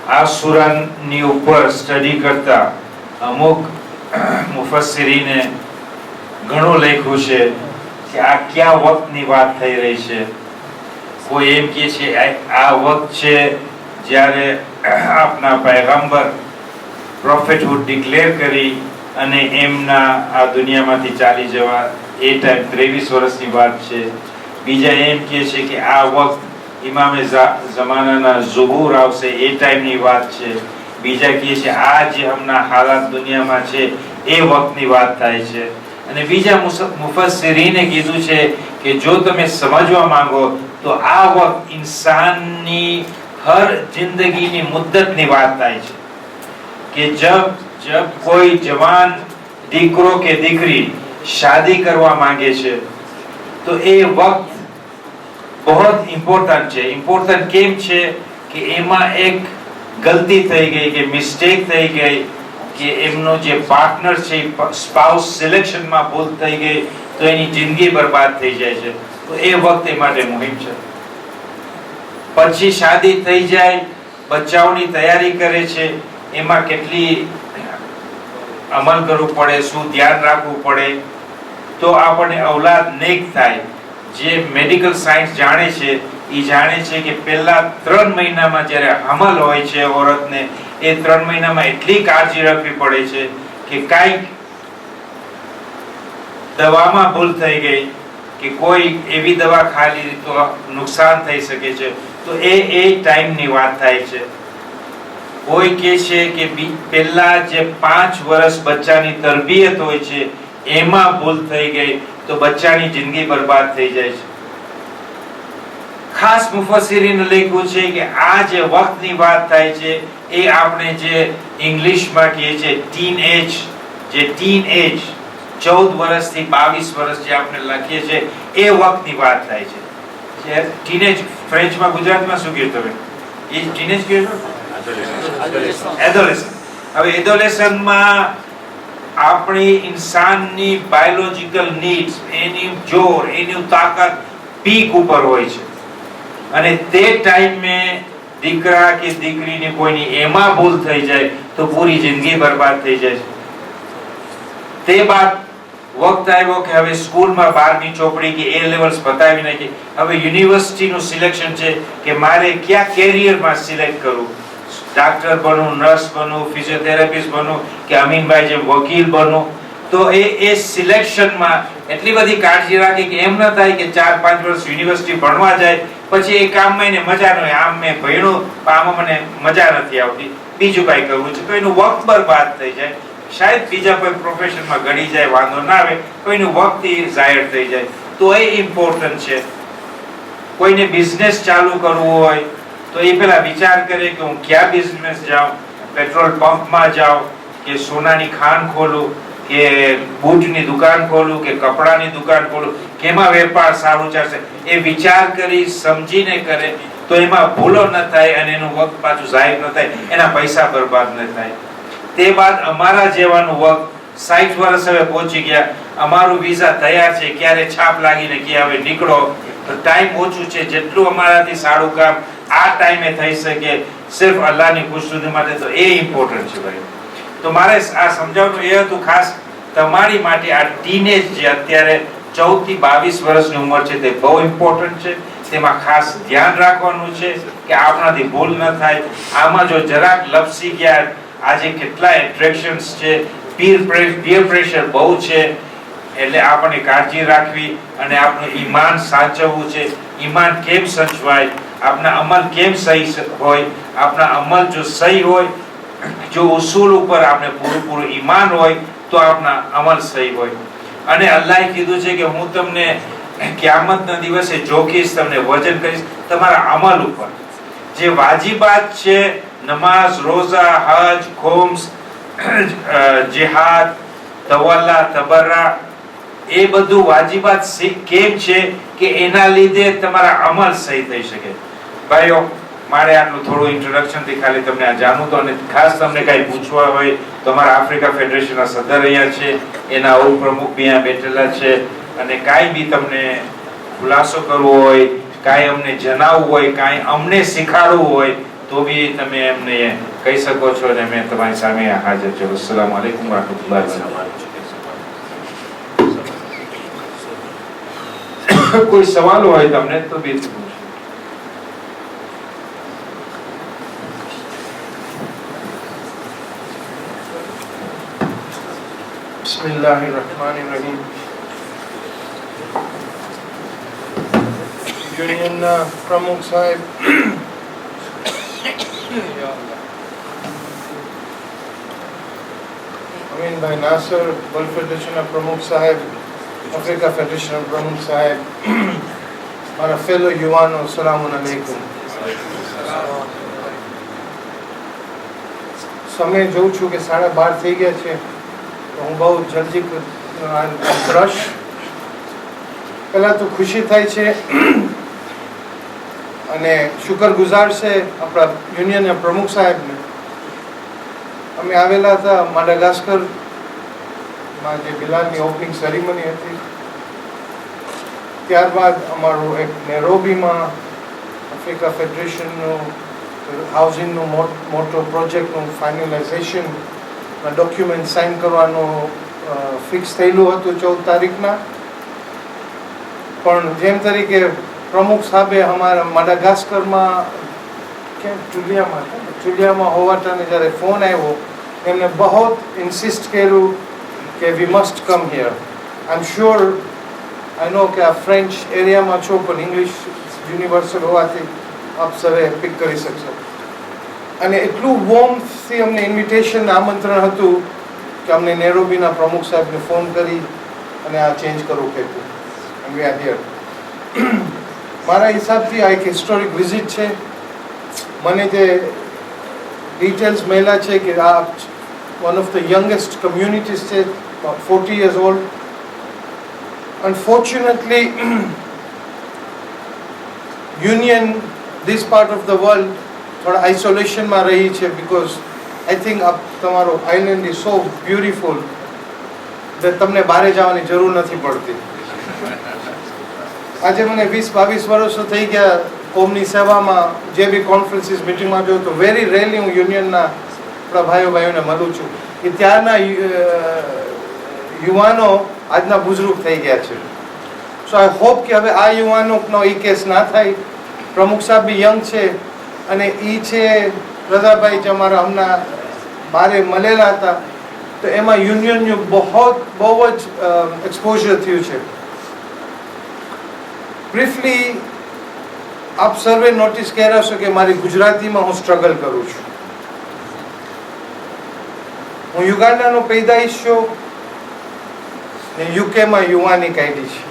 આ સૂરાની ઉપર સ્ટડી કરતા અમુક મુફસ્સિરીને ઘણું લખ્યું છે કે આ કયા વખતની વાત થઈ રહી છે. કોઈ એમ કહે છે આ વખત છે જ્યારે આપના પૈગંબર પ્રોફેટહુડ ડિક્લેર કરી અને એમના આ દુનિયામાંથી ચાલી જવા એ ટાઈમ 23 વર્ષની વાત છે. બીજા એમ કહે છે કે આ વખત ઇમામે ઝમાનાના ઝુહુર આવશે એ ટાઈમની વાત છે. બીજા કહે છે આ જે હમણાં હાલાત દુનિયામાં છે એ વખતની વાત થાય છે. અને બીજા મુફસ્સિરીને કીધું છે કે જો તમે સમજવા માંગો તો આ વખત ઇન્સાનની હર જિંદગીની મુદ્દતની વાત થાય છે કે જબ કોઈ જવાન દીકરો કે દીકરી શાદી કરવા માંગે છે તો એ વખત बहुत इम्पोर्टન્ટ છે. इम्पोर्टન્ટ કેમ છે કે એમાં એક ગલતી થઈ ગઈ કે મિસ્ટેક થઈ ગઈ કે એમનો જે પાર્ટનર છે સ્પાઉસ સિલેક્શનમાં ભૂલ થઈ ગઈ તો એની જિંદગી બરબાદ થઈ જાય છે. તો એ વખત એ માટે મુહિમ છે. પછી શાદી થઈ જાય, બચ્ચાઓની તૈયારી કરે છે, એમાં કેટલી અમલ કરવું પડે, શું ધ્યાન રાખવું પડે તો આપણને ઔલાદ નેક થાય. જે મેડિકલ સાયન્સ જાણે છે એ જાણે છે કે પહેલા 3 મહિનામાં જ્યારે હમલ હોય છે ઓરતને એ 3 મહિનામાં એટલી કાળજી રાખવી પડે છે કે કાંઈક દવામાં ભૂલ થઈ ગઈ કે કોઈ એવી દવા ખાઈ લીધી તો નુકસાન થઈ શકે છે. તો એ ટાઈમની વાત થાય છે. કોઈ કહે છે કે પહેલા જે 5 વર્ષ બચ્ચાની તરબિયત હોય છે એમાં ભૂલ થઈ ગઈ તો બચ્ચાની જિંદગી બરબાદ થઈ જાય છે. ખાસ મુફસ્સિરીને લખ્યું છે કે આ જે વખતની વાત થાય છે એ આપણે જે ઇંગ્લિશમાં કહીએ છીએ ટીન એજ 14 વર્ષથી 22 વર્ષ જે આપણે લખીએ છીએ એ વખતની વાત થાય છે. ટીનેજ ફ્રેન્ચમાં ગુજરાતમાં શું કહે તમે? એ ટીનેજ કહે છો? એડોલેસન્ટ. હવે એડોલેસન્ટમાં આપણી ઇન્સાનની બાયોલોજિકલ નીડ્સ, એની જોર, એની તાકાત પીક ઉપર હોય છે અને તે ટાઈમે દીકરા કે દીકરીની કોઈની એમાં ભૂલ થઈ જાય તો પૂરી જિંદગી બરબાદ થઈ જાય છે. તે બાદ વખત આવ્યો કે હવે સ્કૂલમાં 12મી ચોપડી કે એ લેવલ્સ બતાવી નાખી, હવે યુનિવર્સિટીનું સિલેક્શન છે કે મારે કયા કેરિયરમાં સિલેક્ટ કરવું, ડોક્ટર બનવું, નર્સ બનવું, ફિઝિયોથેરાપિસ્ટ બનવું કે અમીનભાઈ જેમ વકીલ બનવું. તો એ સિલેક્શનમાં એટલી બધી કાળજી રાખી કે એમ ન થાય કે 4-5 વર્ષ યુનિવર્સિટી ભણવા જાય પછી એ કામમાં એને મજા ન હોય, આમ મેં ભણ્યું આમાં મને મજા નથી આવતી, બીજું કાંઈ કરવું છે તો એનું વખત બરબાદ થઈ જાય. શાયદ બીજા કોઈ પ્રોફેશનમાં ગળી જાય, વાંધો ના આવે, કોઈનું વખત ઝાયર થઈ જાય. તો એ ઇમ્પોર્ટન્ટ છે. કોઈને બિઝનેસ ચાલુ કરવું હોય તો એ પેલા વિચાર કરે કે હું ક્યાં બિઝનેસ જાઉં, પેટ્રોલ પંપમાં જાઉં કે સોનાની ખાન ખોલું કે બૂટની દુકાન ખોલું કે કપડાની દુકાન ખોલું, કેમાં વેપાર સારું ચાલશે, એ વિચાર કરી સમજીને કરે તો એમાં ભૂલો ન થાય અને એનું વખત પાછું ઝાયર ન થાય, એના પૈસા બરબાદ ન થાય. તે બાદ અમારા જેવાનું વખત 60 વર્ષ હવે પહોંચી ગયા, અમારું વિઝા તૈયાર છે, ક્યારે છાપ લાગીને કે હવે નીકળો, તો ટાઈમ ઓછું છે, જેટલું અમારાથી સારું કામ આ ટાઈમે થઈ શકે સિર્ફ અલ્લાહની ખુશનુદી માટે, તો એ ઇમ્પોર્ટન્ટ છે ભાઈ. તો મારે આ સમજાવવાનું એ હતું ખાસ તમારી માટે આ ટીનેજ જે અત્યારે 14 થી 22 વર્ષની ઉંમર છે તે બહુ ઇમ્પોર્ટન્ટ છે. તેમાં ખાસ ધ્યાન રાખવાનું છે કે આપણાથી ભૂલ ન થાય. આમાં જો જરાક લપસી ગયા, આજે કેટલા એટ્રેક્શન્સ છે, પીર પ્રેશર બહુ છે, એટલે આપણે કાળજી રાખવી અને આપણું ઈમાન સાચવવું છે. ઈમાન કેમ સચવાય, આપણા અમલ કેમ સહી હોય, આપણા અમલ જો સહી હોય, જો ઉસૂલ ઉપર આપણે પૂરું ઈમાન હોય તો આપણા અમલ સહી હોય. અને અલ્લાહે કીધું છે કે હું તમને કિયામતના દિવસે જોખીશ, તમને વજન કરીશ તમારા અમલ ઉપર. જે વાજિબાત છે, નમાઝ, રોઝા, હજ, ખુમ્સ, જિહાદ, તવલ્લા, તબર્રા, એ બધું વાજિબાત કેમ છે કે એના લીધે તમારા અમલ સહી થઈ શકે. ભાઈઓ, મારે આટલું થોડું ઇન્ટ્રોડક્શન થી ખાલી તમને આ જાણવું તો, અને ખાસ તમને કઈ પૂછવા હોય તો અમારા આફ્રિકા ફેડરેશનના સદર અહીંયા છે, એના ઉપપ્રમુખ બી અહીંયા બેઠેલા છે, અને કાંઈ બી તમને ખુલાસો કરવો હોય, કાંઈ અમને જણાવવું હોય, કાંઈ અમને શીખવાડવું હોય તો બી તમે એમને કહી શકો છો અને મેં તમારી સામે હાજર છું. અસ્સલામુ અલૈકુમ વરહમતુલ્લાહિ વબરકાતુહુ. કોઈ સવાલ હોય તમને તો બી બિસ્મિલ્લાહિર્રહમાનિર્રહીમ. યુનિયનના પ્રમુખ સાહેબ, અમીનભાઈ નાસર, વર્લ્ડ ફેડરેશનના પ્રમુખ સાહેબ, આફ્રિકા ફેડરેશનના પ્રમુખ સાહેબ, મારા ફેલો યુવાનો, સલામ અલૈકુમ. સમય જોઉં છું કે 12:30 થઈ ગયા છે, તો હું બહુ જલ્દી રશ. પહેલાં તો ખુશી થાય છે અને શુક્રગુજાર છે આપણા યુનિયનના પ્રમુખ સાહેબને. અમે આવેલા હતા માડાગાસ્કરમાં, જે બિલાલની ઓપનિંગ સેરેમની હતી. ત્યારબાદ અમારું એક નેરોબીમાં આફ્રિકા ફેડરેશનનું હાઉસિંગનું મોટો પ્રોજેક્ટનું ફાઇનલાઇઝેશન ડોક્યુમેન્ટ સાઇન કરવાનું ફિક્સ થયેલું હતું 14 તારીખના. પણ જેમ તરીકે પ્રમુખ સાહેબે અમારા માડાગાસ્કરમાં ચુલિયામાં હોવાટાને જ્યારે ફોન આવ્યો, એમને બહુ ઇન્સિસ્ટ કર્યું કે we must come here. I am sure, I know કે આ ફ્રેન્ચ એરિયામાં છો, પણ ઇંગ્લિશ યુનિવર્સલ હોવાથી આપ સરે પિક કરી શકશો. અને એટલું વોર્મથી અમને ઇન્વિટેશન, આમંત્રણ હતું કે અમને નેરોબીના પ્રમુખ સાહેબને ફોન કરી અને આ ચેન્જ કરવું કહેતું. And we are here. મારા હિસાબથી આ એક હિસ્ટોરિક વિઝિટ છે. મને જે ડિટેલ્સ મળ્યા છે કે આ one of the youngest communities છે, 40 years old. Unfortunately, union, this part of the world, થોડા આઇસોલેશનમાં રહી છે, બિકોઝ આઈ થિંક તમારો આઇલેન્ડ ઇઝ સો બ્યુટિફુલ કે તમને બહાર જવાની જરૂર નથી પડતી. આજે મને 20-22 વર્ષો થઈ ગયા કોમની સેવામાં. જે બી કોન્ફરન્સીસ મિટિંગમાં જોયું તો વેરી રેરલી હું યુનિયનના આપણા ભાઈઓને મળું છું કે ત્યારના યુવાનો આજના બુઝુર્ગ થઈ ગયા છે. સો આઈ હોપ કે હવે આ યુવાનોનો એ કેસ ના થાય. પ્રમુખ સાહેબ બી યંગ છે અને એ છે રઝાભાઈ, જે અમારા હમણાં બારે મળેલા હતા, તો એમાં યુનિયનનું બહુ જ એક્સપોઝર થયું છે. બ્રીફલી આપ સર્વે નોટિસ કર્યા છો કે મારી ગુજરાતીમાં હું સ્ટ્રગલ કરું છું. હું યુગાન્ડાનો પેદાઈશ છું ને યુકેમાં યુવાની કાઢી છે.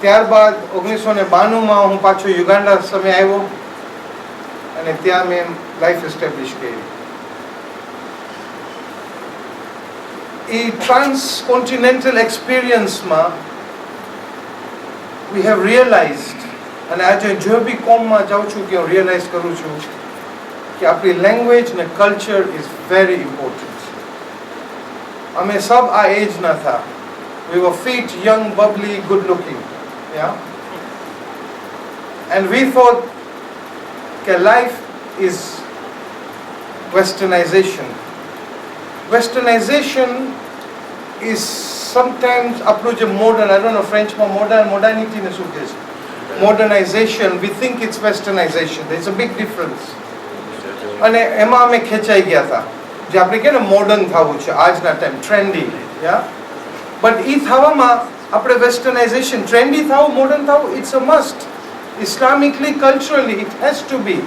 ત્યારબાદ 1992માં હું પાછો યુગાન્ડા સમય આવ્યો અને ત્યાં મેં લાઈફ એસ્ટેબ્લિશ કરી. એ ટ્રાન્સકોન્ટિનેન્ટલ એક્સપિરિયન્સમાં વી હેવ રિયલાઇઝડ, અને આજે જો બી કોમમાં જાઉં છું કે હું રિયલાઇઝ કરું છું કે આપણી લેંગ્વેજ ને કલ્ચર ઇઝ વેરી ઇમ્પોર્ટન્ટ. અમે સબ આ એજના હતા. We were fit, young, bubbly, good looking. Yeah? And we thought that life is westernization. Westernization is sometimes આપણું જે modern, I don't know ફ્રેન્ચમાં modernity ને શું કહે છે, modernization, we think it's westernization. There's a big difference. અને એમાં અમે ખેંચાઈ ગયા હતા, જે આપણે કહે ને મોડર્ન થવું છે આજના ટાઈમ, ટ્રેન્ડી. યા બટ એ થવામાં આપણે વેસ્ટર્નાઇઝેશન, ટ્રેન્ડી થવું, મોડર્ન થવું, it's a must. Islamically, culturally it has to be,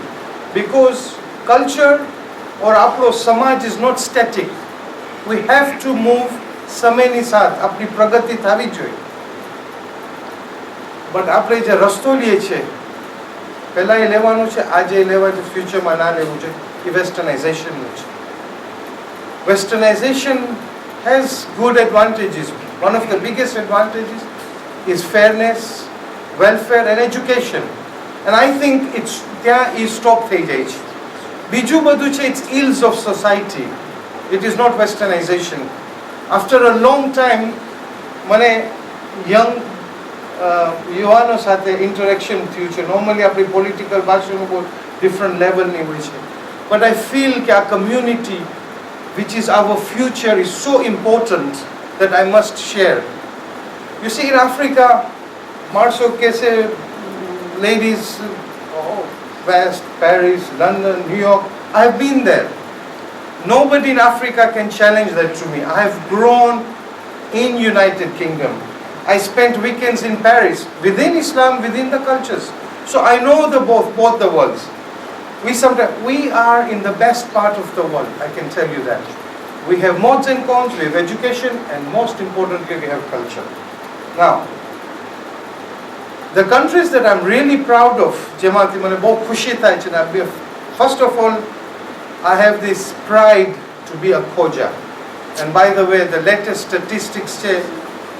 because culture or આપણો સમાજ is not static. We have to move સમયની સાથ, આપણી પ્રગતિ થવી જોઈએ. બટ આપણે જે રસ્તો લઈએ છીએ, પહેલાં એ લેવાનું છે, આજે લેવા છે, ફ્યુચરમાં ના લેવું છે, એ વેસ્ટર્નાઇઝેશનનું છે. Westernization has good advantages. One of the biggest advantages is fairness, welfare and education. And I think ત્યાં એ સ્ટોપ થઈ જાય છે. બીજું બધું છે, it's ills of society. It is not westernization. After a long time, મને યંગ યુવાનો સાથે ઇન્ટરેક્શન થયું છે. નોર્મલી આપણી પોલિટિકલ ભાષાનું બહુ ડિફરન્ટ લેવલની હોય છે. બટ આઈ ફીલ કે આ community which is our future is so important that I must share. You see, in Africa, માણસો કહેશે, ladies, West, Paris, London, New York, I have been there. Nobody in Africa can challenge that to me. I have grown in United Kingdom. I spent weekends in Paris, within Islam, within the cultures. So I know both the worlds. We are in the best part of the world, I can tell you that. We have mods and cons, we have education, and most importantly, we have culture. Now, the countries that I'm really proud of, જેમાંથી મને બહુ ખુશી થાય છે, first of all, I have this pride to be a Khoja. And by the way, the latest statistics છે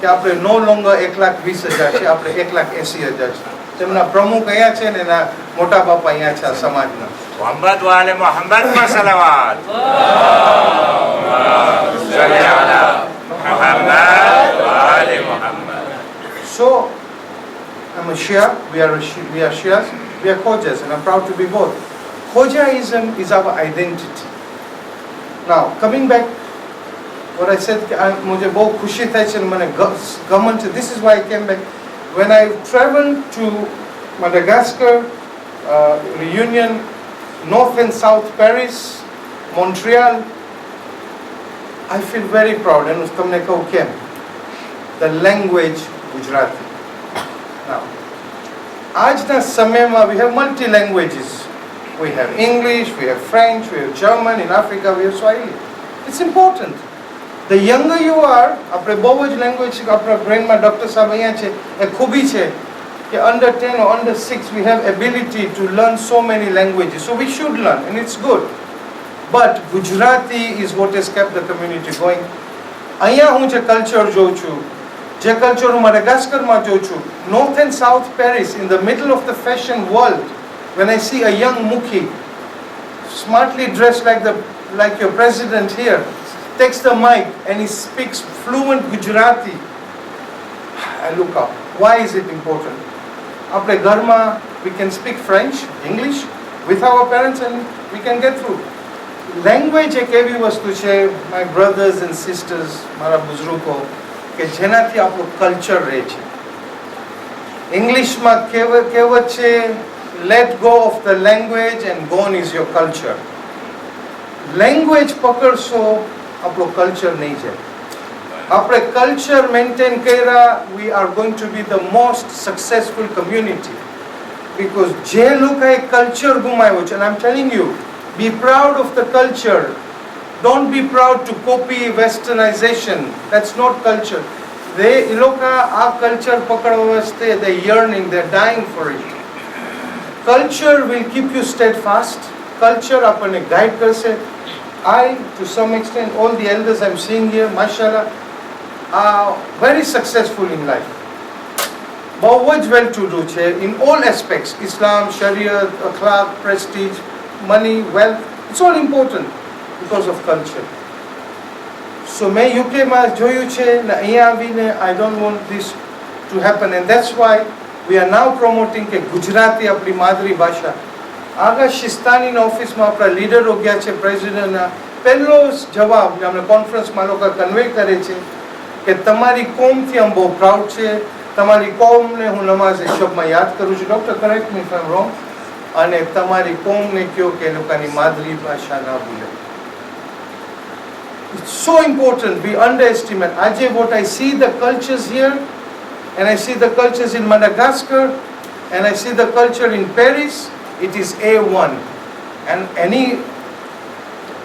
કે આપણે no longer 1,20,000 છે, આપણે 1,80,000 છે. તેમના પ્રમુખ અહીંયા છે ને એના મોટા બાપા અહીંયા છે આ સમાજના. મોહમ્મદ વાલે મોહમ્મદ પર સલાવત. સલ્લી અલા મુહમ્મદ વાલે Muhammad. So, I'm a Shia, we are Shias, we are Khojas, and I'm proud to be both. Khojaism is our identity. Now, coming back, what I said, मुझे बहुत खुशी था कि मैंने गमन से, this is why I came back. When I traveled to Madagascar, Reunion, North and South Paris, Montreal, I feel very proud. And તમને કહું કેમ? The language Gujarati. Now, આજના સમયમાં we have multi languages. We have English, we have French, we have German. In Africa, we have Swahili. It's important. The younger you are, આપણે બહુ જ language આપણા બ્રેનમાં doctor સાહેબ અહીંયા છે, એ ખૂબી છે કે under 10 or under 6 we have ability to learn so many languages. So we should learn and it's good. But Gujarati is what has kept the community going. અહીંયા હું જે કલ્ચર જોઉં છું, જે કલ્ચર હું માડાગાસ્કરમાં જોઉં છું, North and South Paris, in the middle of the fashion world, when I see a young Mukhi, smartly dressed like your president here, takes the mic and he speaks fluent Gujarati, I look up. Why is it important? આપણે ઘરમાં we can speak French, English with our parents and we can get through. Language એક એવી વસ્તુ છે, my brothers and sisters, મારા બુઝુર્ગો, કે જેનાથી આપણું કલ્ચર રહે છે. ઇંગ્લિશમાં કહેવત છે, let go of the language and gone is your culture. Language પકડશો, આપણું કલ્ચર નહીં જાય. આપણે કલ્ચર મેન્ટેન કર્યા, we are going to be the most successful community. Because જે લોકોએ કલ્ચર ગુમાવ્યો છે, and I'm telling you, be proud of the culture. Don't be proud to copy westernization. That's not culture. એ લોકો આ culture પકડવા વાસ્તે, they're yearning, they're dying for it. Culture will keep you steadfast. Culture આપણને guide કરશે. I, to some extent, all the elders I'm seeing here, mashallah, are very successful in life. બહુ જ well-to-do છે in all aspects. Islam, Sharia, akhlaq, prestige, money, wealth, it's all important because of culture. So મેં યુકેમાં જોયું છે ને અહીંયા આવીને I don't want this to happen and that's why we are now promoting કે ગુજરાતી આપણી માતૃ ભાષા. આગળ શિસ્તાનીના ઓફિસમાં આપણા લીડરો ગયા છે, પ્રેસિડેન્ટના પહેલો જવાબ અમને કોન્ફરન્સમાં લોકો કન્વે કરે છે કે તમારી કોમથી અમે બહુ પ્રાઉડ છે, તમારી કોમને હું નમાઝ શબમાં યાદ કરું છું, doctor correct me if I M wrong, અને તમારી કોમને કહો કે લોકોની માતૃભાષા ના ભૂલે. It's so important, we underestimate. Ajay, what I see the cultures here, and I see the cultures in Madagascar, and I see the culture in Paris, it is A1. And any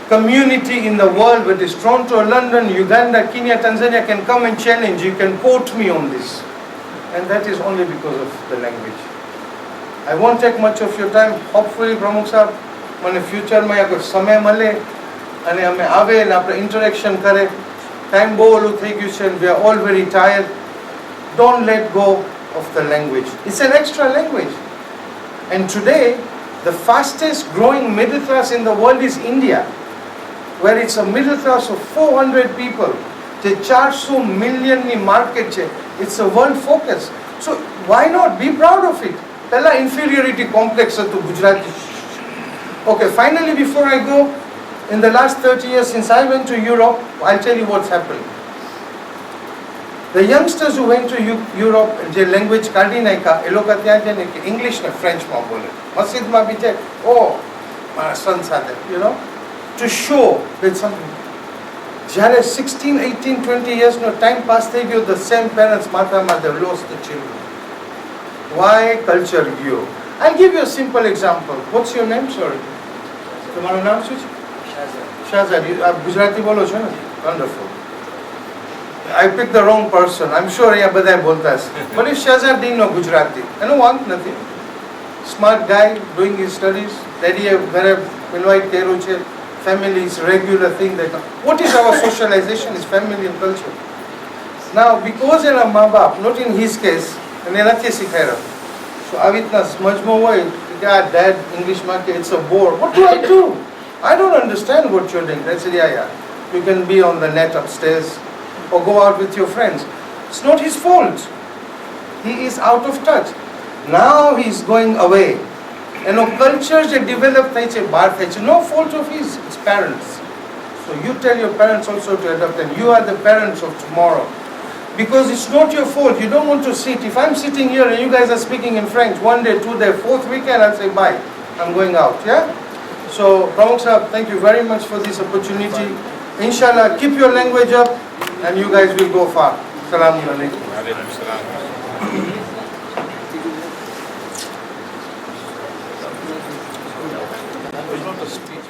community in the world, whether it's Toronto, London, Uganda, Kenya, Tanzania, can come and challenge. You can quote me on this. And that is only because of the language. I won't take much of your time. Hopefully, Pramukh Sahab, મને ફ્યુચરમાં અગર સમય મળે અને અમે આવે ને આપણે ઇન્ટરેક્શન કરે. ટાઈમ બહુ ઓલું થઈ ગયું છે, we are all very tired. Don't let go of the language. It's an extra language. And today, the fastest growing middle class in the world is India, where it's a middle class of 400 people. The 400 million market, it's a world focus. So why not be proud of it? પહેલા inferiority complex હતું Gujarati. Okay, finally before I go, in the last 30 years since I went to Europe, I'll tell you what's happened. The youngsters who went to Europe, જે language કાઢી નાખ્યા, એ લોકો ત્યાં જઈને કે English ને ફ્રેન્ચમાં બોલે. મસ્જિદમાં બી જાય, ઓ મારા સન સાથે, you know, to show that something. જ્યારે 16, 18, 20 years નો ટાઈમ પાસ થઈ ગયો, the same parents માથામાં they lost the children. Why? Culture ગયો. I'll give you a simple example. What's your name? Sorry. તમારું નામ શું છે? શાહજાદ. આપ ગુજરાતી બોલો છો ને? Wonderful. I picked the wrong person. I'm sure અહીંયા બધાય બોલતા હશે. But if Shahzad didn't know Gujarati, એનો વાંક નથી. Smart guy doing his studies. Daddy ઘરે invite કર્યું છે. Family is regular thing that. What is our socialization? Is family and culture. Now because એના મા બાપ, not in his case, એને નથી શીખાય. So આવી રીતના સમજમાં હોય કે આ dad Englishમાં કે it's a bore. What do I do? I don't understand what you're doing. That's it. Yeah. You can be on the net upstairs or go out with your friends. It's not his fault. He is out of touch. Now he's going away. And no cultures that develop થાય છે બહાર થાય છે. No fault of his. It's parents. So you tell your parents also to adopt them. You are the parents of tomorrow. Because it's not your fault. You don't want to sit. If I'm sitting here and you guys are speaking in French, one day, 2 day, 4th weekend, I'll say bye. I'm going out. Yeah? So, Pramukh Sahab, thank you very much for this opportunity. Inshallah, keep your language up and you guys will go far. Assalamu alaikum. There's not a speech.